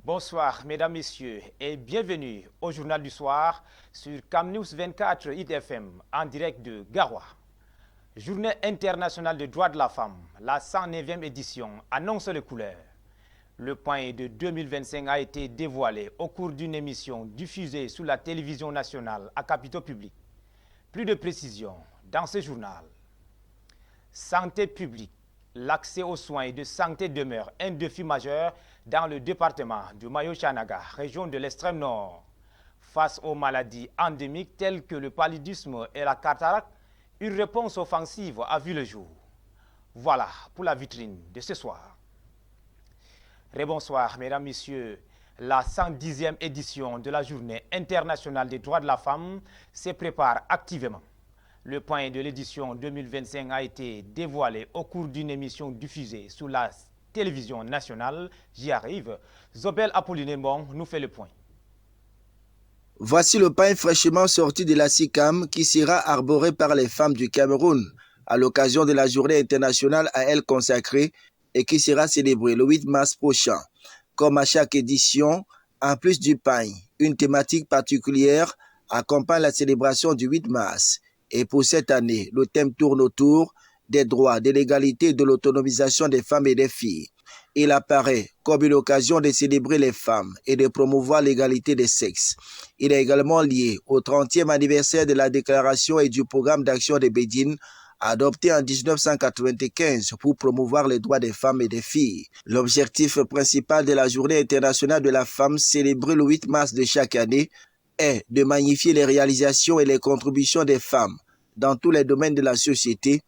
Bonsoir, mesdames, messieurs, et bienvenue au Journal du Soir sur Camnews 24 ITFM en direct de Garoua. Journée internationale des droits de la femme, la 109e édition annonce les couleurs. Le point de 2025 a été dévoilé au cours d'une émission diffusée sur la télévision nationale à capitaux publics. Plus de précisions dans ce journal. Santé publique. L'accès aux soins de santé demeure un défi majeur dans le département du Mayo-Chanaga, région de l'extrême nord. Face aux maladies endémiques telles que le paludisme et la cataracte, une réponse offensive a vu le jour. Voilà pour la vitrine de ce soir. Rebonsoir, mesdames, messieurs. La 110e édition de la Journée internationale des droits de la femme se prépare activement. Le point de l'édition 2025 a été dévoilé au cours d'une émission diffusée sur la télévision nationale. J'y arrive. Zobel Apollinaire nous fait le point. Voici le pain fraîchement sorti de la SICAM qui sera arboré par les femmes du Cameroun à l'occasion de la journée internationale à elle consacrée et qui sera célébrée le 8 mars prochain. Comme à chaque édition, en plus du pain, une thématique particulière accompagne la célébration du 8 mars. Et pour cette année, le thème tourne autour des droits, de l'égalité et de l'autonomisation des femmes et des filles. Il apparaît comme une occasion de célébrer les femmes et de promouvoir l'égalité des sexes. Il est également lié au 30e anniversaire de la déclaration et du programme d'action de Bédine adopté en 1995 pour promouvoir les droits des femmes et des filles. L'objectif principal de la Journée internationale de la femme célébrée le 8 mars de chaque année est de magnifier les réalisations et les contributions des femmes dans tous les domaines de la société,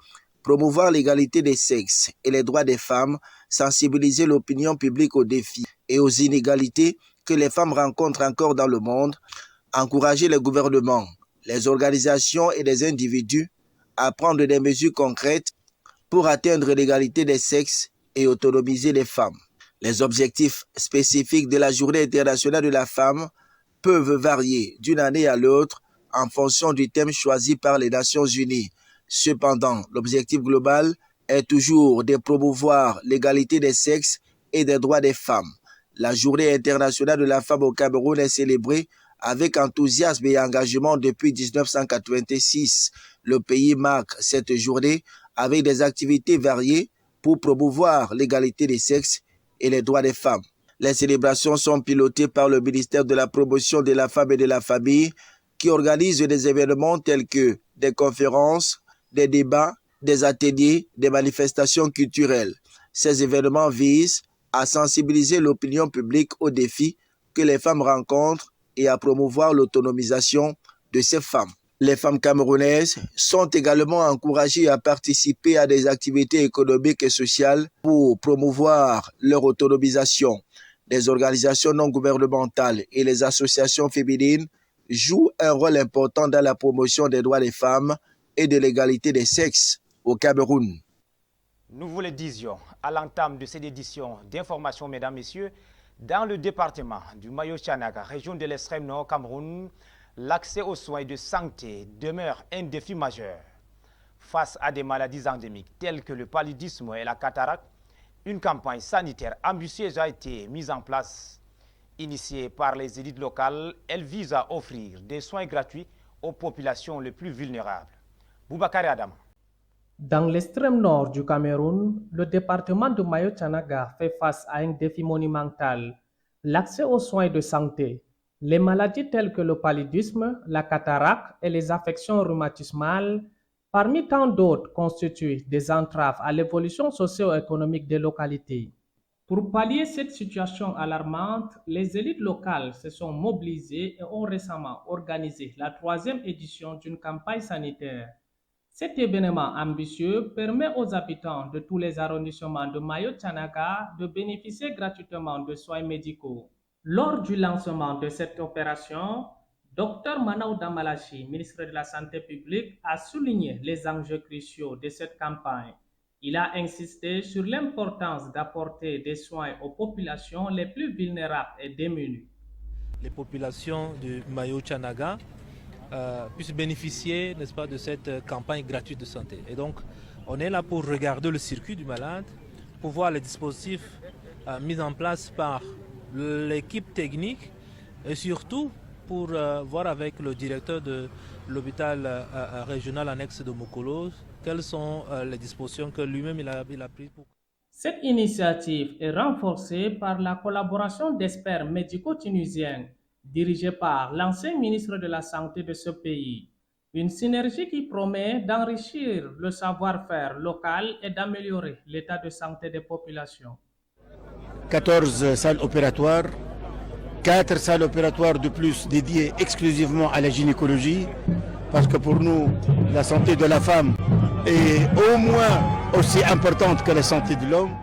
promouvoir l'égalité des sexes et les droits des femmes, sensibiliser l'opinion publique aux défis et aux inégalités que les femmes rencontrent encore dans le monde, encourager les gouvernements, les organisations et les individus à prendre des mesures concrètes pour atteindre l'égalité des sexes et autonomiser les femmes. Les objectifs spécifiques de la Journée internationale de la femme peuvent varier d'une année à l'autre en fonction du thème choisi par les Nations Unies. Cependant, l'objectif global est toujours de promouvoir l'égalité des sexes et des droits des femmes. La Journée internationale de la femme au Cameroun est célébrée avec enthousiasme et engagement depuis 1986. Le pays marque cette journée avec des activités variées pour promouvoir l'égalité des sexes et les droits des femmes. Les célébrations sont pilotées par le ministère de la Promotion de la Femme et de la Famille qui organise des événements tels que des conférences, des débats, des ateliers, des manifestations culturelles. Ces événements visent à sensibiliser l'opinion publique aux défis que les femmes rencontrent et à promouvoir l'autonomisation de ces femmes. Les femmes camerounaises sont également encouragées à participer à des activités économiques et sociales pour promouvoir leur autonomisation. Des organisations non gouvernementales et les associations féminines jouent un rôle important dans la promotion des droits des femmes et de l'égalité des sexes au Cameroun. Nous vous le disions à l'entame de cette édition d'information, mesdames, messieurs, dans le département du Mayo-Chanaga, région de l'extrême nord Cameroun, l'accès aux soins de santé demeure un défi majeur. Face à des maladies endémiques telles que le paludisme et la cataracte, une campagne sanitaire ambitieuse a été mise en place. Initiée par les élites locales, elle vise à offrir des soins gratuits aux populations les plus vulnérables. Boubacar Adam. Dans l'extrême nord du Cameroun, le département de Mayo-Chanaga fait face à un défi monumental, l'accès aux soins de santé. Les maladies telles que le paludisme, la cataracte et les affections rhumatismales, parmi tant d'autres, constituent des entraves à l'évolution socio-économique des localités. Pour pallier cette situation alarmante, les élites locales se sont mobilisées et ont récemment organisé la 3e édition d'une campagne sanitaire. Cet événement ambitieux permet aux habitants de tous les arrondissements de Mayo-Chanaga de bénéficier gratuitement de soins médicaux. Lors du lancement de cette opération, Dr Manaou Damalachi, ministre de la Santé publique, a souligné les enjeux cruciaux de cette campagne. Il a insisté sur l'importance d'apporter des soins aux populations les plus vulnérables et démunies. Les populations de Mayo-Chanaga puissent bénéficier, n'est-ce pas, de cette campagne gratuite de santé. Et donc, on est là pour regarder le circuit du malade, pour voir les dispositifs mis en place par l'équipe technique et surtout pour voir avec le directeur de l'hôpital régional annexe de Mokolo quelles sont les dispositions que lui-même il a prises pour... Cette initiative est renforcée par la collaboration d'experts médicaux tunisiens dirigés par l'ancien ministre de la Santé de ce pays. Une synergie qui promet d'enrichir le savoir-faire local et d'améliorer l'état de santé des populations. 14 salles opératoires, 4 salles opératoires de plus dédiées exclusivement à la gynécologie, parce que pour nous, la santé de la femme est au moins aussi importante que la santé de l'homme.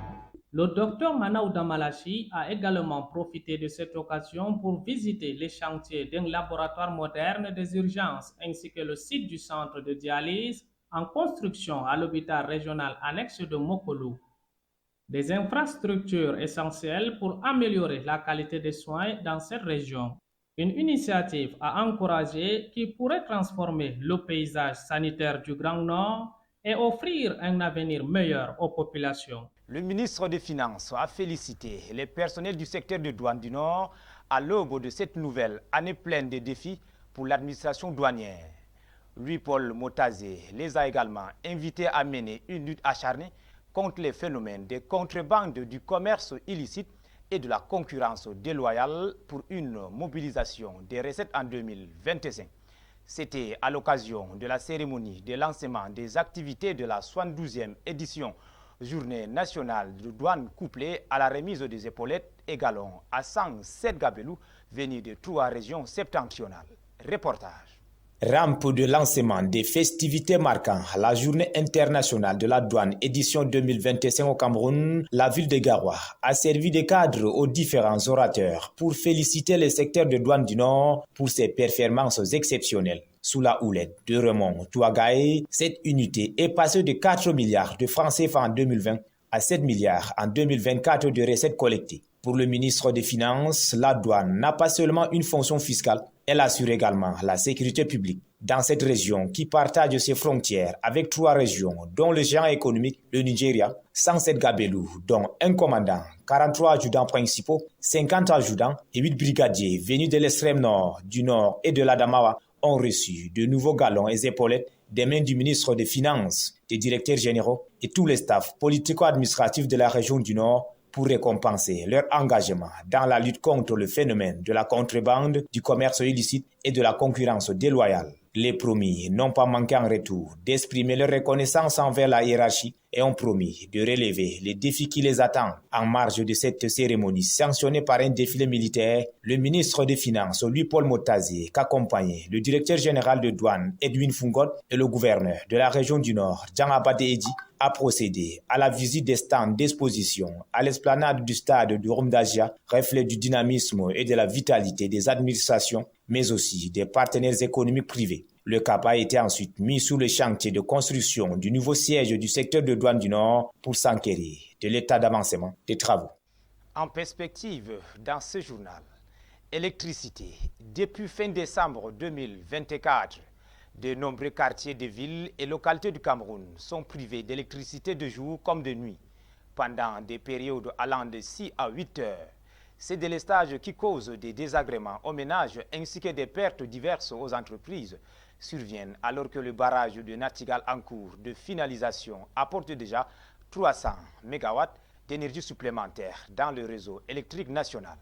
Le docteur Manaouda Malachi a également profité de cette occasion pour visiter les chantiers d'un laboratoire moderne des urgences ainsi que le site du centre de dialyse en construction à l'hôpital régional annexe de Mokolo. Des infrastructures essentielles pour améliorer la qualité des soins dans cette région. Une initiative à encourager qui pourrait transformer le paysage sanitaire du Grand Nord et offrir un avenir meilleur aux populations. Le ministre des Finances a félicité les personnels du secteur de douane du Nord à l'aube de cette nouvelle année pleine de défis pour l'administration douanière. Louis-Paul Motazé les a également invités à mener une lutte acharnée contre les phénomènes de contrebande du commerce illicite et de la concurrence déloyale pour une mobilisation des recettes en 2025. C'était à l'occasion de la cérémonie de lancement des activités de la 72e édition Journée nationale de douane couplée à la remise des épaulettes et galons à 107 gabelous venus de 3 régions septentrionales. Reportage. Rampe de lancement des festivités marquant la Journée internationale de la douane édition 2025 au Cameroun, la ville de Garoua a servi de cadre aux différents orateurs pour féliciter le secteur de douane du Nord pour ses performances exceptionnelles. Sous la houlette de Raymond Touagaï, cette unité est passée de 4 milliards de francs CFA en 2020 à 7 milliards en 2024 de recettes collectées. Pour le ministre des Finances, la douane n'a pas seulement une fonction fiscale, elle assure également la sécurité publique. Dans cette région qui partage ses frontières avec 3 régions, dont le géant économique, le Nigeria, 107 gabelous, dont un commandant, 43 adjudants principaux, 50 adjudants et 8 brigadiers venus de l'extrême nord, du nord et de l'Adamawa, ont reçu de nouveaux galons et épaulettes des mains du ministre des Finances, des directeurs généraux et tous les staffs politico-administratifs de la région du Nord pour récompenser leur engagement dans la lutte contre le phénomène de la contrebande, du commerce illicite et de la concurrence déloyale. Les promis n'ont pas manqué en retour d'exprimer leur reconnaissance envers la hiérarchie et ont promis de relever les défis qui les attendent. En marge de cette cérémonie sanctionnée par un défilé militaire, le ministre des Finances, Louis-Paul Motazé, qu'accompagnait le directeur général de douane, Edwin Fungot, et le gouverneur de la région du Nord, Jean Abade Edi, a procédé à la visite des stands d'exposition à l'esplanade du stade de Rumdagia, reflet du dynamisme et de la vitalité des administrations, mais aussi des partenaires économiques privés. Le cap a été ensuite mis sous le chantier de construction du nouveau siège du secteur de douane du Nord pour s'enquérir de l'état d'avancement des travaux. En perspective, dans ce journal, électricité. Depuis fin décembre 2024, de nombreux quartiers de villes et localités du Cameroun sont privés d'électricité de jour comme de nuit, pendant des périodes allant de 6 à 8 heures. Ces délestages qui causent des désagréments aux ménages ainsi que des pertes diverses aux entreprises surviennent alors que le barrage de Natigal en cours de finalisation apporte déjà 300 MW d'énergie supplémentaire dans le réseau électrique national.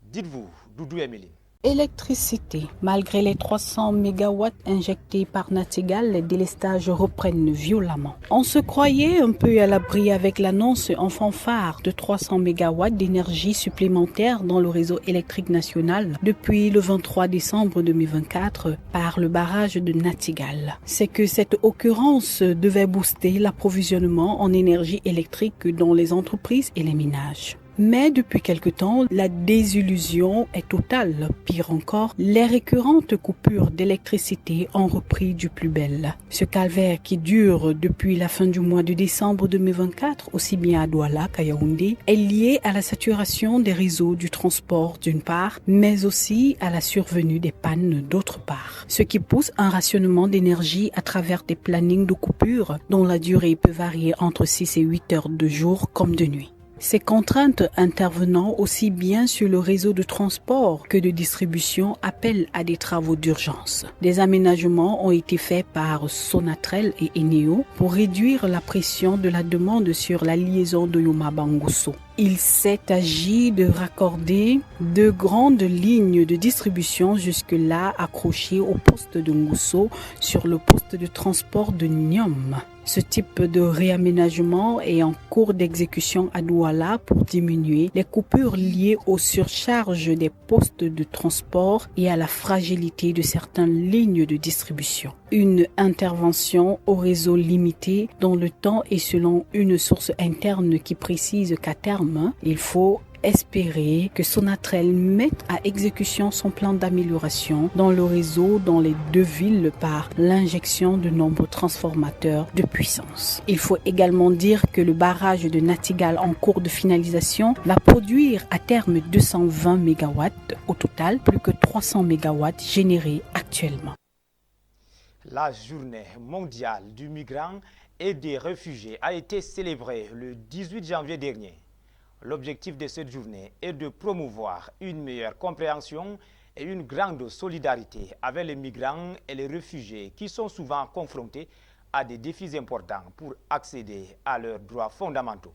Dites-vous, Doudou Emeline. Électricité. Malgré les 300 MW injectés par Natigal, les délestages reprennent violemment. On se croyait un peu à l'abri avec l'annonce en fanfare de 300 MW d'énergie supplémentaire dans le réseau électrique national depuis le 23 décembre 2024 par le barrage de Natigal. C'est que cette occurrence devait booster l'approvisionnement en énergie électrique dans les entreprises et les ménages. Mais depuis quelque temps, la désillusion est totale. Pire encore, les récurrentes coupures d'électricité ont repris du plus bel. Ce calvaire qui dure depuis la fin du mois de décembre 2024, aussi bien à Douala qu'à Yaoundé, est lié à la saturation des réseaux du transport d'une part, mais aussi à la survenue des pannes d'autre part. Ce qui pousse un rationnement d'énergie à travers des plannings de coupures dont la durée peut varier entre 6 et 8 heures de jour comme de nuit. Ces contraintes intervenant aussi bien sur le réseau de transport que de distribution appellent à des travaux d'urgence. Des aménagements ont été faits par Sonatrel et Eneo pour réduire la pression de la demande sur la liaison de Yoma-Bangusso. Il s'est agi de raccorder de grandes lignes de distribution jusque-là accrochées au poste de Ngusso sur le poste de transport de Niom. Ce type de réaménagement est en cours d'exécution à Douala pour diminuer les coupures liées aux surcharges des postes de transport et à la fragilité de certaines lignes de distribution. Une intervention au réseau limité dans le temps et selon une source interne qui précise qu'à terme, il faut espérer que Sonatrel mette à exécution son plan d'amélioration dans le réseau dans les deux villes par l'injection de nombreux transformateurs de puissance. Il faut également dire que le barrage de Natigal en cours de finalisation va produire à terme 220 MW au total, plus que 300 MW générés actuellement. La journée mondiale du migrant et des réfugiés a été célébrée le 18 janvier dernier. L'objectif de cette journée est de promouvoir une meilleure compréhension et une grande solidarité avec les migrants et les réfugiés qui sont souvent confrontés à des défis importants pour accéder à leurs droits fondamentaux.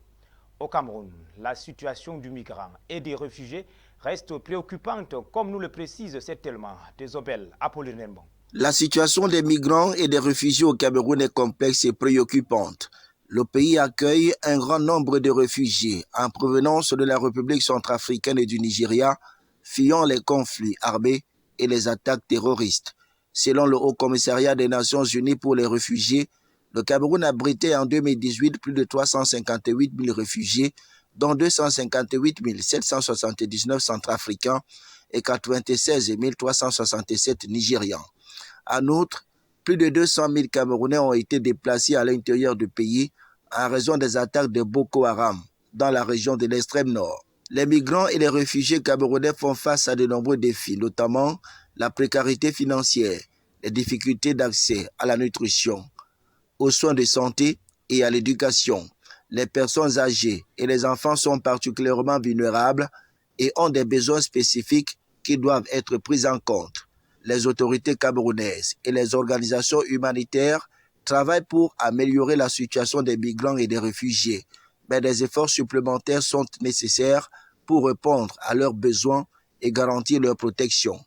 Au Cameroun, la situation du migrant et des réfugiés reste préoccupante, comme nous le précise certainement Désobel Apollinaire. La situation des migrants et des réfugiés au Cameroun est complexe et préoccupante. Le pays accueille un grand nombre de réfugiés en provenance de la République centrafricaine et du Nigeria, fuyant les conflits armés et les attaques terroristes. Selon le Haut Commissariat des Nations Unies pour les réfugiés, le Cameroun abritait en 2018 plus de 358 000 réfugiés, dont 258 779 centrafricains et 96 367 nigérians. En outre, plus de 200 000 Camerounais ont été déplacés à l'intérieur du pays en raison des attaques de Boko Haram dans la région de l'extrême nord. Les migrants et les réfugiés camerounais font face à de nombreux défis, notamment la précarité financière, les difficultés d'accès à la nutrition, aux soins de santé et à l'éducation. Les personnes âgées et les enfants sont particulièrement vulnérables et ont des besoins spécifiques qui doivent être pris en compte. Les autorités camerounaises et les organisations humanitaires travaillent pour améliorer la situation des migrants et des réfugiés, mais des efforts supplémentaires sont nécessaires pour répondre à leurs besoins et garantir leur protection.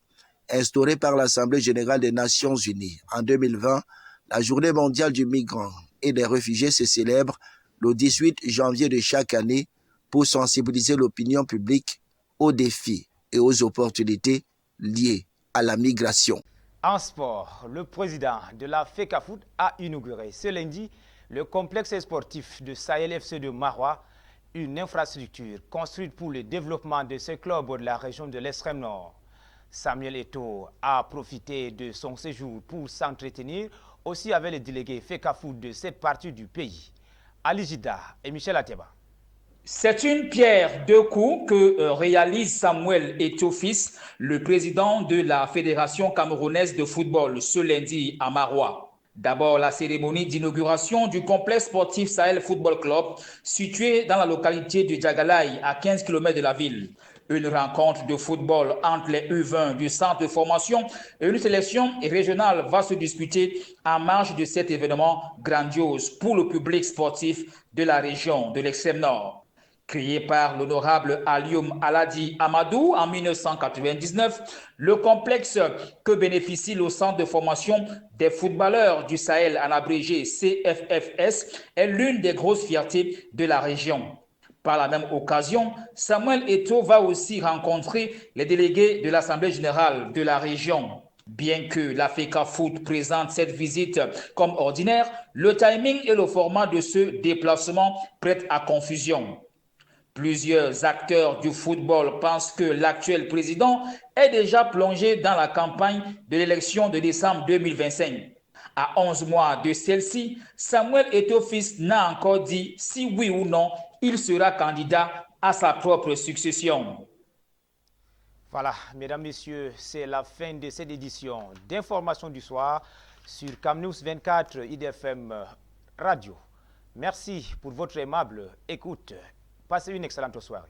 Instaurée par l'Assemblée générale des Nations unies en 2020, la Journée mondiale du migrant et des réfugiés se célèbre le 18 janvier de chaque année pour sensibiliser l'opinion publique aux défis et aux opportunités liées à la migration. En sport, le président de la FECAFOOT a inauguré ce lundi le complexe sportif de Sahel FC de Marois, une infrastructure construite pour le développement de ce club de la région de l'extrême nord. Samuel Eto'o a profité de son séjour pour s'entretenir aussi avec les délégués FECAFOOT de cette partie du pays, Ali Jida et Michel Ateba. C'est une pierre deux coups que réalise Samuel Eto'o fils, le président de la Fédération camerounaise de football, ce lundi à Marois. D'abord, la cérémonie d'inauguration du complexe sportif Sahel Football Club, situé dans la localité de Djagalaï, à 15 km de la ville. Une rencontre de football entre les U20 du centre de formation et une sélection régionale va se disputer en marge de cet événement grandiose pour le public sportif de la région de l'extrême nord. Créé par l'honorable Alioum Aladi Amadou en 1999, le complexe que bénéficie le centre de formation des footballeurs du Sahel, en abrégé CFFS, est l'une des grosses fiertés de la région. Par la même occasion, Samuel Eto'o va aussi rencontrer les délégués de l'Assemblée générale de la région. Bien que la FECAFOOT présente cette visite comme ordinaire, le timing et le format de ce déplacement prêtent à confusion. Plusieurs acteurs du football pensent que l'actuel président est déjà plongé dans la campagne de l'élection de décembre 2025. À 11 mois de celle-ci, Samuel Eto'o fils n'a encore dit si oui ou non il sera candidat à sa propre succession. Voilà, mesdames, messieurs, c'est la fin de cette édition d'information du soir sur CamNews 24 IDFM Radio. Merci pour votre aimable écoute. Passez une excellente soirée.